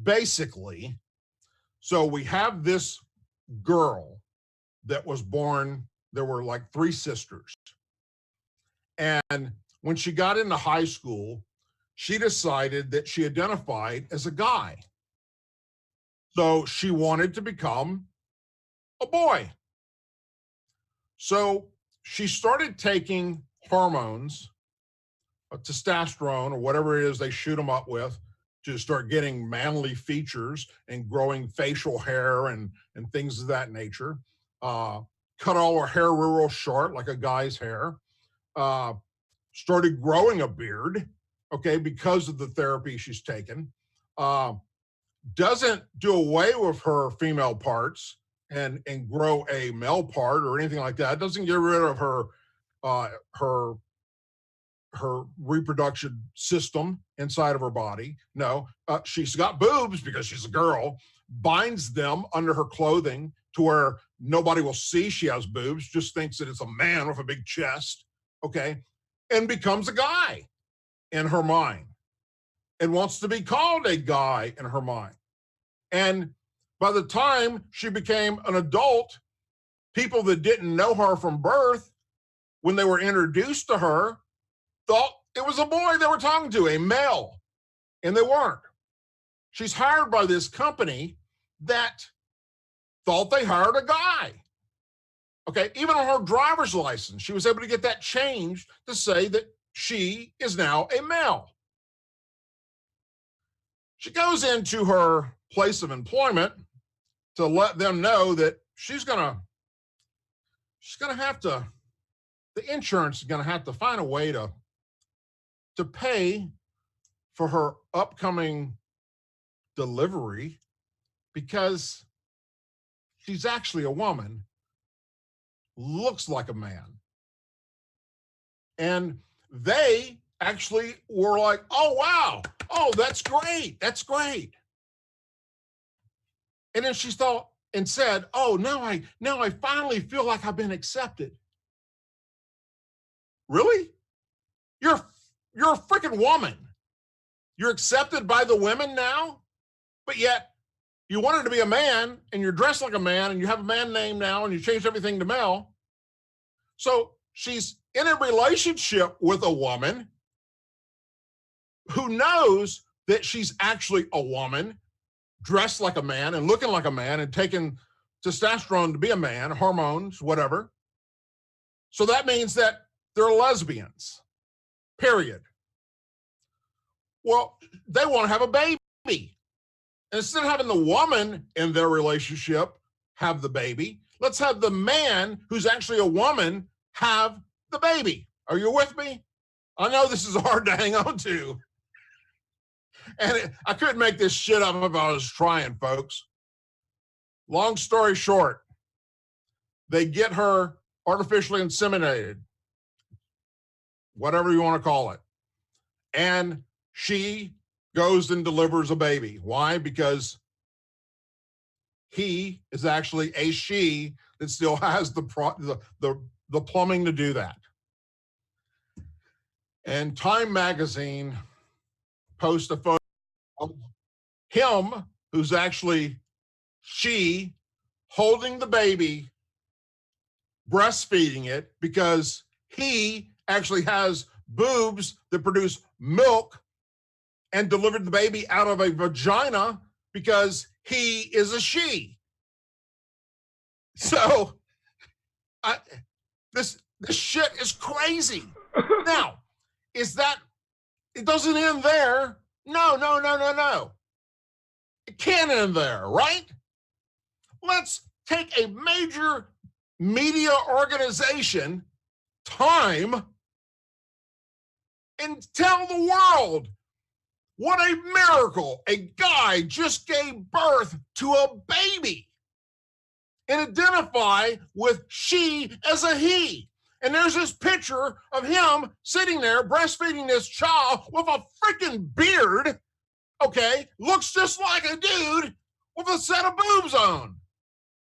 Basically, so we have this girl that was born, there were like 3 sisters. And when she got into high school, she decided that she identified as a guy. So she wanted to become a boy. So she started taking hormones, testosterone or whatever it is they shoot them up with, to start getting manly features and growing facial hair and things of that nature. Cut all her hair real short, like a guy's hair. Started growing a beard, okay, because of the therapy she's taken. Doesn't do away with her female parts and grow a male part or anything like that. Doesn't get rid of her reproduction system inside of her body. No, she's got boobs because she's a girl, binds them under her clothing to where nobody will see she has boobs, just thinks that it's a man with a big chest, okay, and becomes a guy in her mind and wants to be called a guy in her mind. And by the time she became an adult, people that didn't know her from birth, when they were introduced to her, thought it was a boy they were talking to, a male, and they weren't. She's hired by this company that thought they hired a guy. Okay, even on her driver's license, she was able to get that changed to say that she is now a male. She goes into her place of employment to let them know that she's gonna have to, the insurance is gonna have to find a way to pay for her upcoming delivery because she's actually a woman, looks like a man. And they actually were like, oh, wow. Oh, that's great. That's great. And then she thought and said, oh, now I finally feel like I've been accepted. Really? You're a freaking woman. You're accepted by the women now, but yet you wanted to be a man and you're dressed like a man and you have a man name now and you changed everything to male. So she's in a relationship with a woman who knows that she's actually a woman, dressed like a man and looking like a man and taking testosterone to be a man, hormones, whatever. So that means that they're lesbians, period. Well, they want to have a baby. And instead of having the woman in their relationship have the baby, let's have the man who's actually a woman have the baby. Are you with me? I know this is hard to hang on to. And I couldn't make this shit up if I was trying, folks. Long story short, they get her artificially inseminated, whatever you want to call it. And she goes and delivers a baby. Why? Because he is actually a she that still has the plumbing to do that. And Time magazine posts a photo of him, who's actually she, holding the baby, breastfeeding it, because he actually has boobs that produce milk, and delivered the baby out of a vagina because he is a she. So this shit is crazy. Now, is that, it doesn't end there. No. It can't end there, right? Let's take a major media organization, Time, and tell the world what a miracle. A guy just gave birth to a baby and identify with she as a he. And there's this picture of him sitting there breastfeeding this child with a freaking beard, okay? Looks just like a dude with a set of boobs on.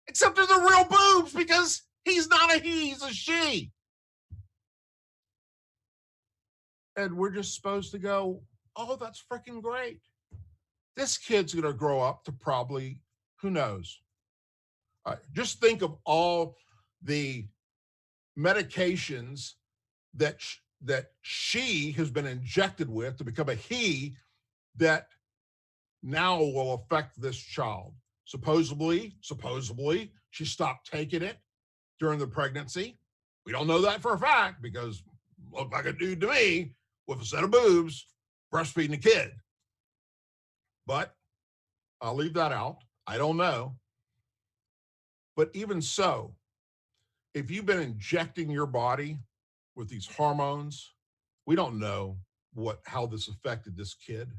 Except they're the real boobs because he's not a he, he's a she. And we're just supposed to go, oh, that's freaking great. This kid's going to grow up to probably, who knows? Just think of all the medications that she has been injected with to become a he that now will affect this child. Supposedly, she stopped taking it during the pregnancy. We don't know that for a fact because it looked like a dude to me with a set of boobs breastfeeding a kid. But I'll leave that out. I don't know. But even so, if you've been injecting your body with these hormones, we don't know how this affected this kid.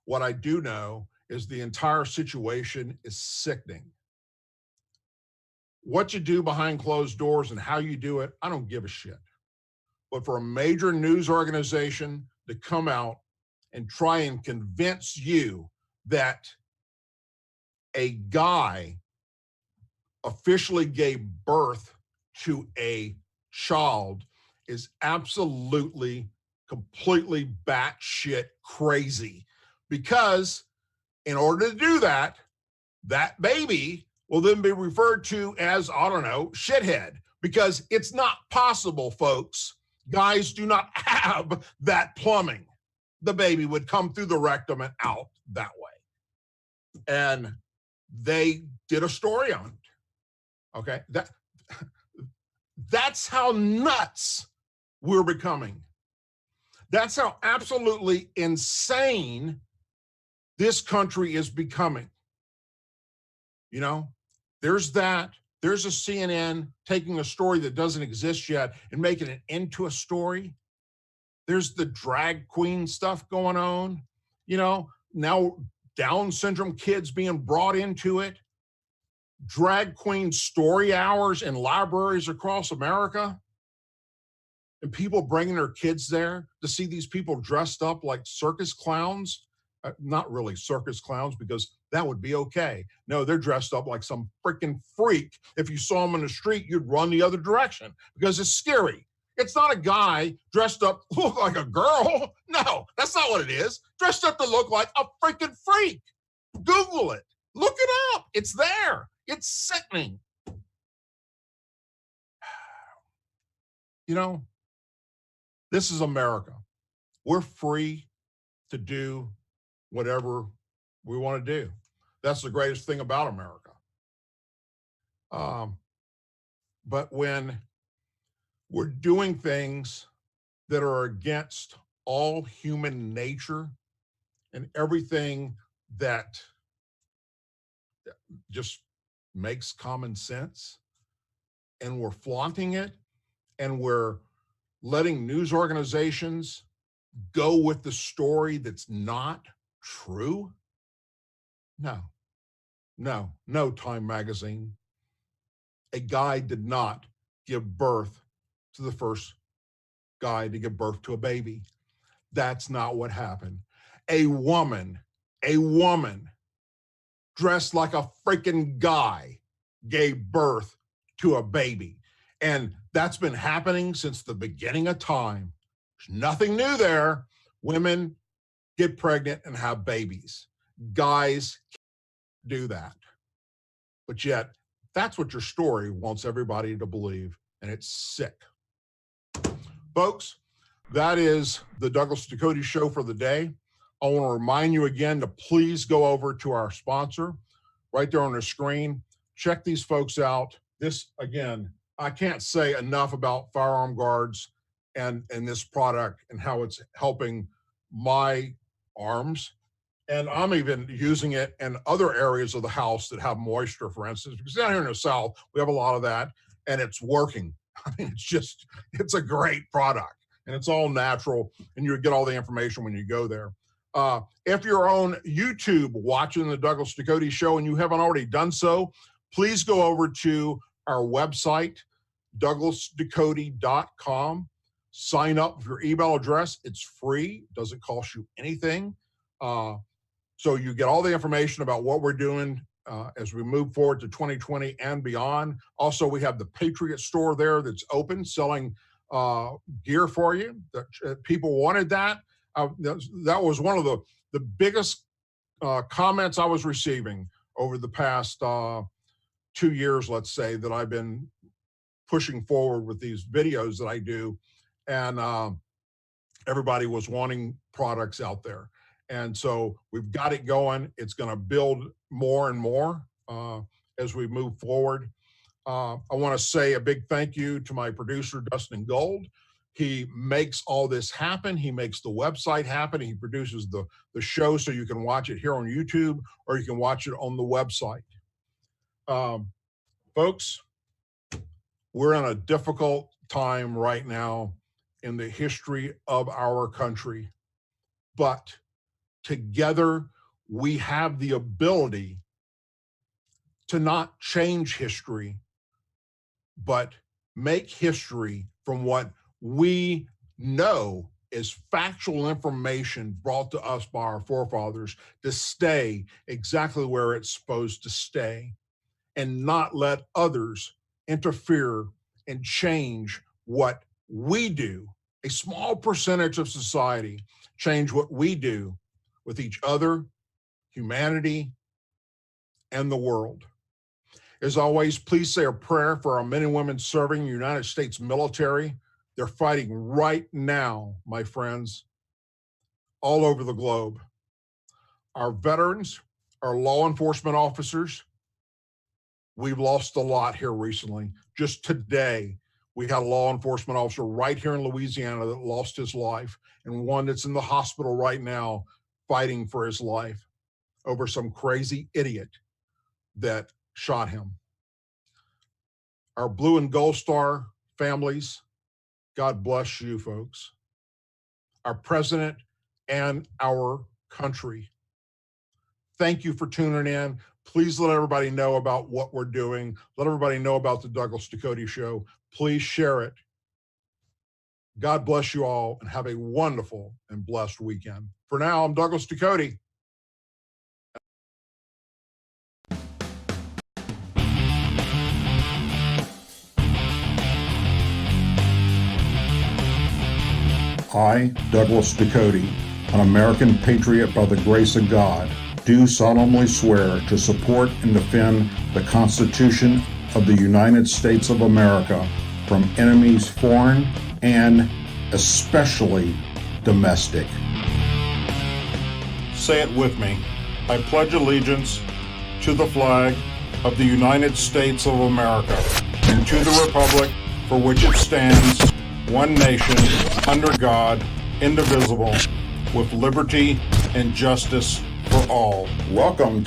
What I do know is the entire situation is sickening. What you do behind closed doors and how you do it, I don't give a shit. But for a major news organization to come out and try and convince you that a guy officially gave birth to a child is absolutely, completely batshit crazy. Because in order to do that, that baby will then be referred to as, I don't know, shithead. Because it's not possible, folks. Guys do not have that plumbing. The baby would come through the rectum and out that way. And they did a story on it. Okay, that's how nuts we're becoming. That's how absolutely insane this country is becoming. You know, there's that. There's a CNN taking a story that doesn't exist yet and making it into a story. There's the drag queen stuff going on. You know, now Down syndrome kids being brought into it. Drag queen story hours in libraries across America, and people bringing their kids there to see these people dressed up like circus clowns. Not really circus clowns, because that would be okay. No, they're dressed up like some freaking freak. If you saw them in the street, you'd run the other direction because it's scary. It's not a guy dressed up to look like a girl. No, that's not what it is. Dressed up to look like a freaking freak. Google it. Look it up. It's there. It's sickening. You know, this is America. We're free to do whatever we want to do. That's the greatest thing about America. But when we're doing things that are against all human nature and everything that just makes common sense, and we're flaunting it, and we're letting news organizations go with the story that's not true. No, Time magazine. A guy did not give birth to the first guy to give birth to a baby. That's not what happened. A woman dressed like a freaking guy gave birth to a baby. And that's been happening since the beginning of time. There's nothing new there. Women get pregnant and have babies. Guys can't do that. But yet, that's what your story wants everybody to believe, and it's sick. Folks, that is the Douglas Ducote Show for the day. I want to remind you again to please go over to our sponsor right there on the screen. Check these folks out. This, again, I can't say enough about Firearm Guards and this product and how it's helping my arms. And I'm even using it in other areas of the house that have moisture, for instance, because down here in the South, we have a lot of that, and it's working. I mean, it's a great product, and it's all natural, and you get all the information when you go there. If you're on YouTube watching the Douglas Ducote Show and you haven't already done so, please go over to our website, douglasducote.com. Sign up with your email address. It's free. Doesn't cost you anything. So you get all the information about what we're doing as we move forward to 2020 and beyond. Also, we have the Patriot store there that's open, selling gear for you. People wanted that. That was one of the biggest comments I was receiving over the past 2 years, let's say, that I've been pushing forward with these videos that I do. And everybody was wanting products out there. And so we've got it going. It's going to build more and more as we move forward. I want to say a big thank you to my producer, Dustin Gold. He makes all this happen. He makes the website happen. He produces the show so you can watch it here on YouTube or you can watch it on the website. Folks, we're in a difficult time right now in the history of our country, but together we have the ability to not change history, but make history from what we know is factual information brought to us by our forefathers to stay exactly where it's supposed to stay and not let others interfere and change what we do. A small percentage of society change what we do with each other, humanity, and the world. As always, please say a prayer for our men and women serving the United States military. They're fighting right now, my friends, all over the globe. Our veterans, our law enforcement officers, we've lost a lot here recently. Just today, we had a law enforcement officer right here in Louisiana that lost his life, and one that's in the hospital right now fighting for his life over some crazy idiot that shot him. Our Blue and Gold Star families, God bless you folks. Our president and our country. Thank you for tuning in. Please let everybody know about what we're doing. Let everybody know about the Douglas Ducote Show. Please share it. God bless you all and have a wonderful and blessed weekend. For now, I'm Douglas Ducote. I, Douglas Ducote, an American patriot by the grace of God, do solemnly swear to support and defend the Constitution of the United States of America from enemies foreign and especially domestic. Say it with me. I pledge allegiance to the flag of the United States of America and to the republic for which it stands, one nation, under God, indivisible, with liberty and justice for all. Welcome